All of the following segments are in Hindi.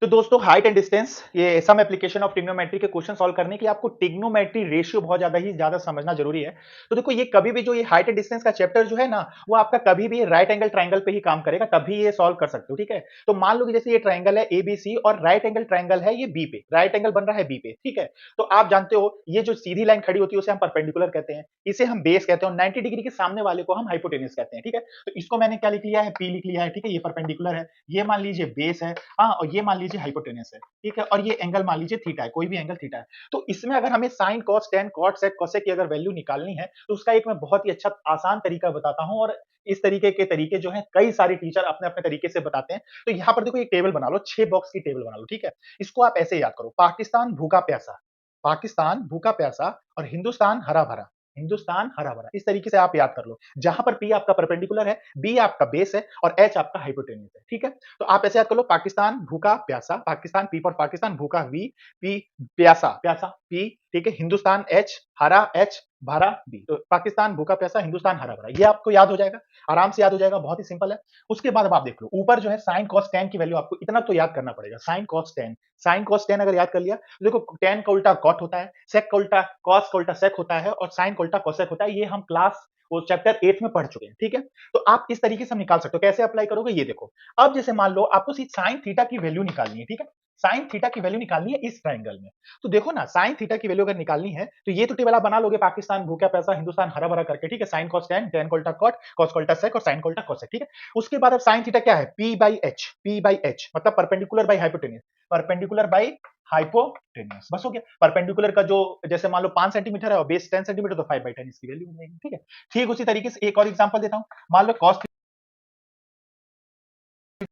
तो दोस्तों हाइट एंड डिस्टेंस ये सम एप्लीकेशन ऑफ ट्रिग्नोमेट्री के क्वेश्चन सॉल्व करने के लिए आपको ट्रिग्नोमेट्री रेशियो बहुत ज्यादा समझना जरूरी है। तो देखो ये कभी भी जो ये हाइट एंड डिस्टेंस का चैप्टर जो है ना वो आपका कभी भी राइट एंगल ट्राइंगल पे ही काम करेगा, तभी ये सॉल्व कर सकते हो। ठीक है, तो मान लो कि जैसे ये ट्राइंगल है एबीसी और राइट एंगल ट्राइंगल है ये बी पे, राइट एंगल बन रहा है बी पे। ठीक है, तो आप जानते हो ये जो सीधी लाइन खड़ी होती है उसे हम परपेंडिकुलर कहते हैं, इसे हम बेस कहते हैं और 90 डिग्री के सामने वाले को हम हाइपोटेन्यूज कहते हैं। ठीक है, तो इसको मैंने क्या लिख लिया है, पी लिख लिया है। ठीक है, ये परपेंडिकुलर है, ये मान लीजिए बेस है, हाँ, और ये मान लीजिए हाइपोटेन्यूज है। ठीक है, और ये एंगल मान लीजिए थीटा है, कोई भी एंगल थीटा है। तो इसमें अगर हमें sine cos tan cot sec cosec की अगर वैल्यू निकालनी है तो उसका एक मैं बहुत ही अच्छा आसान तरीका बताता हूं, और इस तरीके के तरीके जो है कई सारे टीचर अपने अपने तरीके से बताते हैं। तो यहाँ पर देखो एक टेबल बना लो, 6 बॉक्स की टेबल बना लो। ठीक है, इसको आप ऐसे याद करो, पाकिस्तान भूखा प्यासा, पाकिस्तान भूखा प्यासा और हिंदुस्तान हरा भरा, हिंदुस्तान हरा भरा, इस तरीके से आप याद कर लो, जहां पर पी आपका परपेंडिकुलर है, बी आपका बेस है और एच आपका हाइपोटेन्यूज है। ठीक है, तो आप ऐसे याद कर लो, पाकिस्तान भूखा प्यासा, पाकिस्तान पी फॉर पाकिस्तान, भूखा वी, पी प्यासा प्यासा पी, ठीक है, हिंदुस्तान एच, हरा एच, भरा बी। तो पाकिस्तान भूखा प्यासा, हिंदुस्तान हरा भरा, ये आपको याद हो जाएगा, आराम से याद हो जाएगा, बहुत ही सिंपल है। उसके बाद अब आप देख लो ऊपर जो है साइन कॉस टेन की वैल्यू आपको इतना तो याद करना पड़ेगा, sign cos ten, sign cos ten अगर याद कर लिया तो देखो टेन का उल्टा कॉट होता है, सेक का उल्टा कॉस का उल्टा सेक होता है और साइन का उल्टा कोसेक होता है। ये हम क्लास वो चैप्टर 8 में पढ़ चुके हैं। ठीक है, तो आप इस तरीके से निकाल सकते हो। कैसे अप्लाई करोगे ये देखो, अब जैसे मान लो आपको साइन थीटा की वैल्यू निकालनी है। ठीक है, साइन थीटा की वैल्यू निकालनी है इस ट्राइंगल में। तो देखो ना, साइन थीटा की वैल्यू अगर निकालनी है तो ये तो टेबल आप बना लोगे, पाकिस्तान भूखा पैसा, हिंदुस्तान हरा भरा करके। ठीक है, साइन कॉस टेन, टेन कोल्टा कॉट, कॉस कोल्टा सेक और साइन कोल्टा कोसेक। ठीक है, उसके बाद अब साइन थीटा क्या है, P by H, P by H मतलब perpendicular by hypotenuse, perpendicular by hypotenuse, बस हो गया। परपेंडिकुलर का जो जैसे मान लो 5 सेंटीमीटर है और बेस 10 सेंटीमीटर, तो 5 बाई 10 इसकी वैल्यू हो जाएगी। ठीक है, ठीक उसी तरीके से एक और एग्जांपल देता हूं, मान लो cos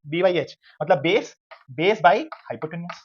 बी बाई एच मतलब बेस, बेस बाई हाइपोटेन्यूज।